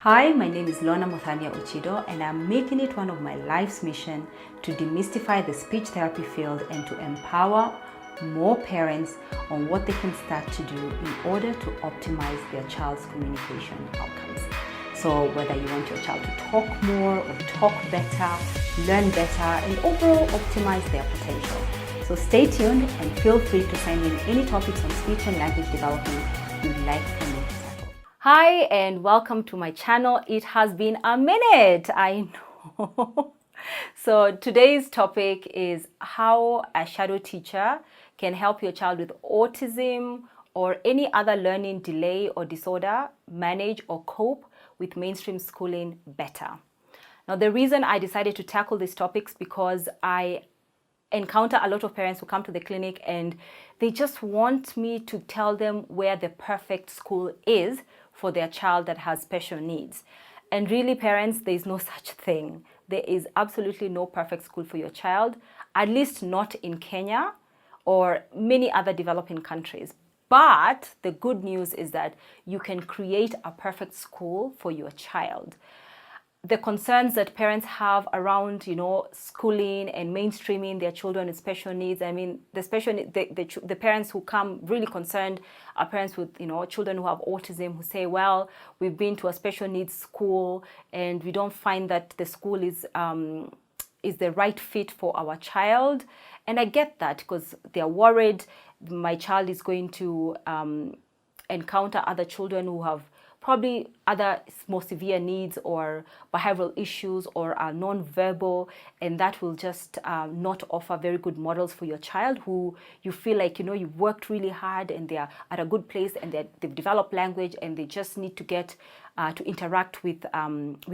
Hi, my name is Lorna Muthania Uchido, and I'm making it one of my life's mission to demystify the speech therapy field and to empower more parents on what they can start to do in order to optimize their child's communication outcomes. So whether you want your child to talk more or talk better, learn better, and overall optimize their potential. So stay tuned and feel free to send in any topics on speech and language development you'd like for me to tackle. Hi, and welcome to my channel. It has been a minute, I know. So today's topic is how a shadow teacher can help your child with autism or any other learning delay or disorder manage or cope with mainstream schooling better. Now, the reason I decided to tackle these topics because I encounter a lot of parents who come to the clinic and they just want me to tell them where the perfect school is for their child that has special needs. And really, parents, there is no such thing. There is absolutely no perfect school for your child, at least not in Kenya or many other developing countries. But the good news is that you can create a perfect school for your child. The concerns that parents have around, schooling and mainstreaming their children with special needs. I mean, the parents who come really concerned are parents with, children who have autism who say, well, we've been to a special needs school and we don't find that the school is the right fit for our child. And I get that because they're worried my child is going to encounter other children who have probably other more severe needs or behavioral issues or are non-verbal, and that will just not offer very good models for your child who you feel like, you've worked really hard and they are at a good place and they've developed language and they just need to get to interact with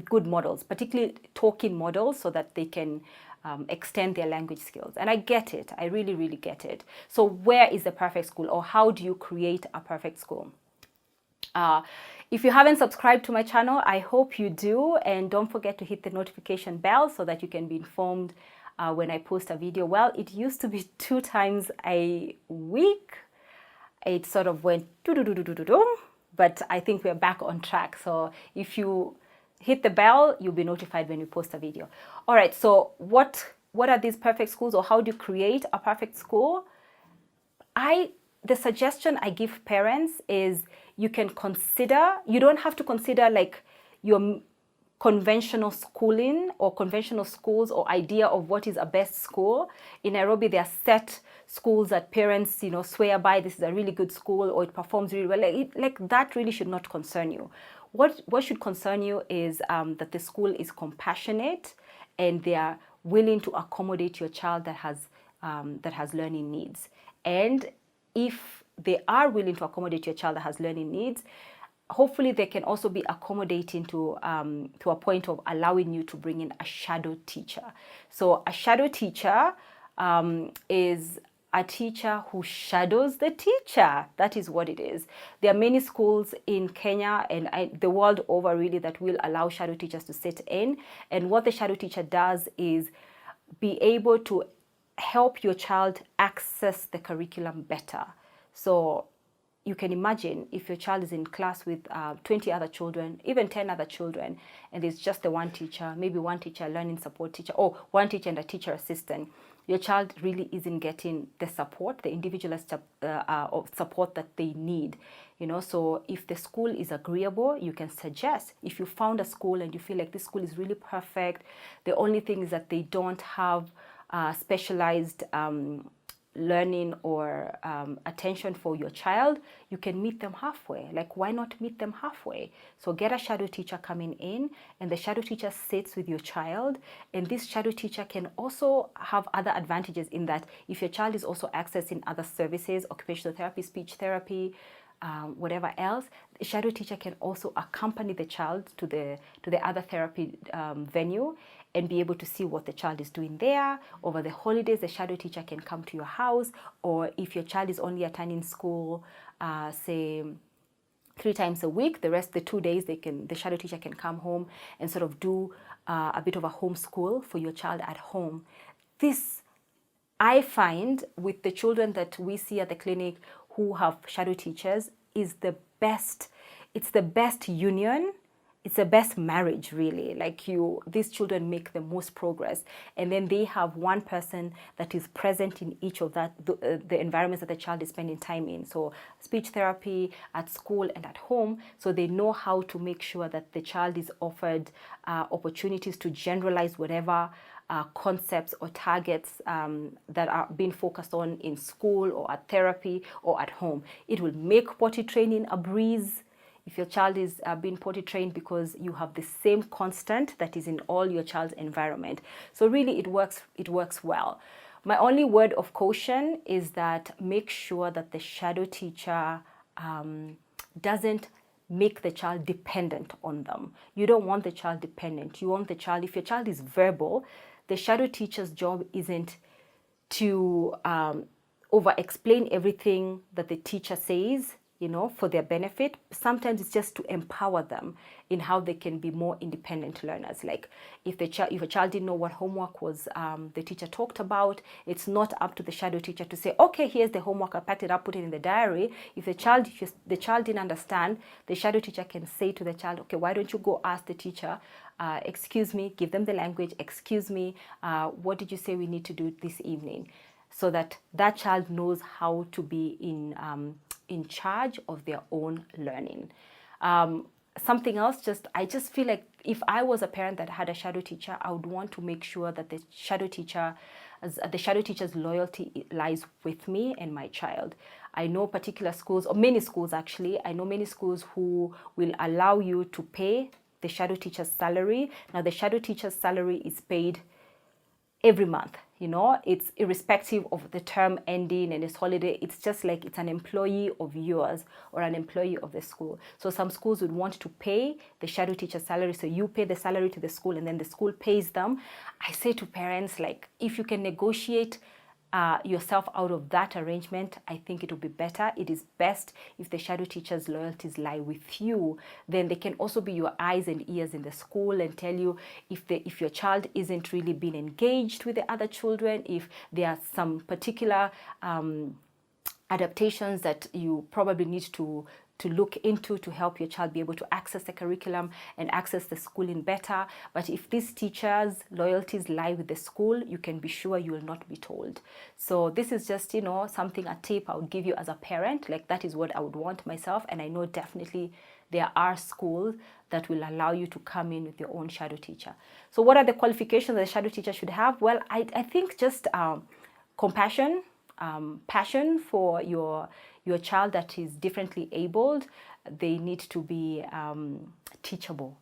good models, particularly talking models, so that they can extend their language skills. And I get it. I really, really get it. So where is the perfect school, or how do you create a perfect school? If you haven't subscribed to my channel, I hope you do, and don't forget to hit the notification bell so that you can be informed when I post a video. Well, it used to be 2 times a week. It sort of went do, but I think we're back on track. So if you hit the bell, you'll be notified when we post a video. All right, so what are these perfect schools, or how do you create a perfect school? The suggestion I give parents is you don't have to consider like your conventional schooling or conventional schools or idea of what is a best school. In Nairobi, there are set schools that parents, swear by. This is a really good school, or it performs really well. Like that really should not concern you. What should concern you is that the school is compassionate and they are willing to accommodate your child that has learning needs. And if they are willing to accommodate your child that has learning needs, hopefully they can also be accommodating to a point of allowing you to bring in a shadow teacher. So a shadow teacher is a teacher who shadows the teacher. That is what it is. There are many schools in Kenya and the world over really that will allow shadow teachers to sit in. And what the shadow teacher does is be able to help your child access the curriculum better. So you can imagine if your child is in class with 20 other children, even 10 other children, and there's just the one teacher, maybe one teacher, learning support teacher, or one teacher and a teacher assistant, your child really isn't getting the support, the individualized support that they need. So if the school is agreeable, you can suggest, if you found a school and you feel like this school is really perfect, the only thing is that they don't have specialized learning or attention for your child, you can meet them halfway. Like, why not meet them halfway? So get a shadow teacher coming in, and the shadow teacher sits with your child, and this shadow teacher can also have other advantages in that if your child is also accessing other services, occupational therapy, speech therapy, whatever else, the shadow teacher can also accompany the child to the other therapy venue and be able to see what the child is doing there. Over the holidays, the shadow teacher can come to your house, or if your child is only attending school, say 3 times a week, the 2 days the shadow teacher can come home and sort of do a bit of a homeschool for your child at home. This I find with the children that we see at the clinic who have shadow teachers is the best. It's the best union it's the best marriage, really. Like, these children make the most progress, and then they have one person that is present in each of the environments that the child is spending time in. So speech therapy at school and at home, so they know how to make sure that the child is offered opportunities to generalize whatever concepts or targets that are being focused on in school or at therapy or at home. It will make potty training a breeze if your child is being potty trained, because you have the same constant that is in all your child's environment. So really it works well. My only word of caution is that make sure that the shadow teacher doesn't make the child dependent on them. You don't want the child dependent. You want the child, if your child is verbal, the shadow teacher's job isn't to over explain everything that the teacher says, for their benefit. Sometimes it's just to empower them in how they can be more independent learners. Like if a child didn't know what homework was the teacher talked about, it's not up to the shadow teacher to say, okay, here's the homework, I packed it up, put it in the diary. If the child didn't understand, the shadow teacher can say to the child, okay, why don't you go ask the teacher, excuse me, give them the language, excuse me, what did you say we need to do this evening? So that child knows how to be in charge of their own learning. Something else, I just feel like if I was a parent that had a shadow teacher, I would want to make sure that the shadow teacher's loyalty lies with me and my child. I know particular schools, or many schools actually, I know many schools who will allow you to pay the shadow teacher's salary. Now the shadow teacher's salary is paid every month. It's irrespective of the term ending and its holiday. It's just like it's an employee of yours or an employee of the school. So some schools would want to pay the shadow teacher's salary, so you pay the salary to the school and then the school pays them. I say to parents, like, if you can negotiate yourself out of that arrangement, I think it will be better. It is best if the shadow teacher's loyalties lie with you. Then they can also be your eyes and ears in the school and tell you if your child isn't really being engaged with the other children, if there are some particular adaptations that you probably need to look into to help your child be able to access the curriculum and access the schooling better. But if these teachers' loyalties lie with the school, you can be sure you will not be told. So this is just, something, a tip I would give you as a parent. Like, that is what I would want myself. And I know definitely there are schools that will allow you to come in with your own shadow teacher. So what are the qualifications that a shadow teacher should have? Well, I think just compassion, passion for your child that is differently abled. They need to be teachable,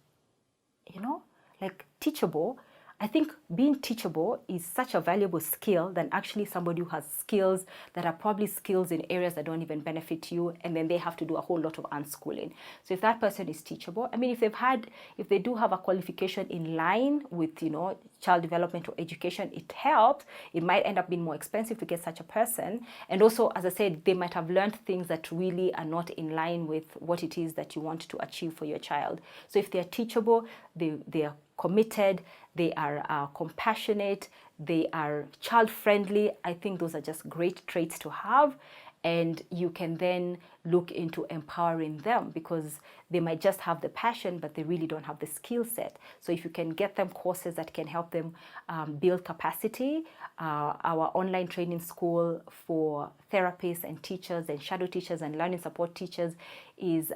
like teachable. I think being teachable is such a valuable skill than actually somebody who has skills that are probably skills in areas that don't even benefit you, and then they have to do a whole lot of unschooling. So if that person is teachable, I mean, if they do have a qualification in line with, child development or education, it helps. It might end up being more expensive to get such a person. And also, as I said, they might have learned things that really are not in line with what it is that you want to achieve for your child. So if they're teachable, they are committed, they are compassionate, they are child-friendly. I think those are just great traits to have. And you can then look into empowering them, because they might just have the passion, but they really don't have the skill set. So if you can get them courses that can help them build capacity, our online training school for therapists and teachers and shadow teachers and learning support teachers is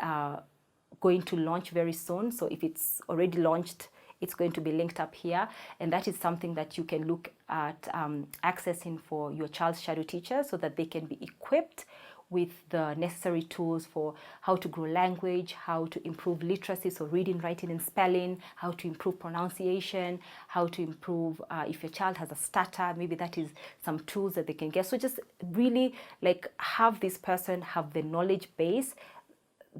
going to launch very soon. So if it's already launched, it's going to be linked up here, and that is something that you can look at accessing for your child's shadow teacher, so that they can be equipped with the necessary tools for how to grow language, how to improve literacy, so reading, writing, and spelling, how to improve pronunciation, how to improve, if your child has a stutter, maybe that is some tools that they can get. So just really like have this person have the knowledge base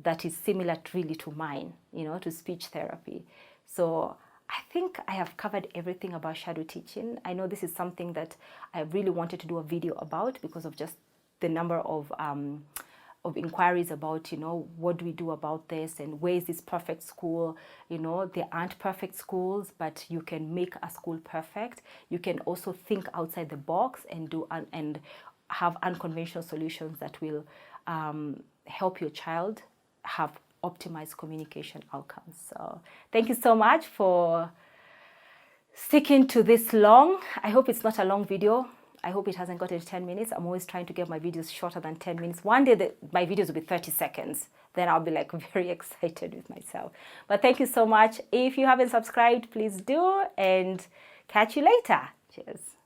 that is similar really to mine, to speech therapy. So I think I have covered everything about shadow teaching. I know this is something that I really wanted to do a video about because of just the number of inquiries about, what do we do about this, and where is this perfect school? There aren't perfect schools, but you can make a school perfect. You can also think outside the box and and have unconventional solutions that will help your child have optimize communication outcomes. So thank you so much for sticking to this long. I hope it's not a long video. I hope it hasn't gotten 10 minutes. I'm always trying to get my videos shorter than 10 minutes. One day my videos will be 30 seconds. Then I'll be like very excited with myself. But thank you so much. If you haven't subscribed, please do, and catch you later. Cheers.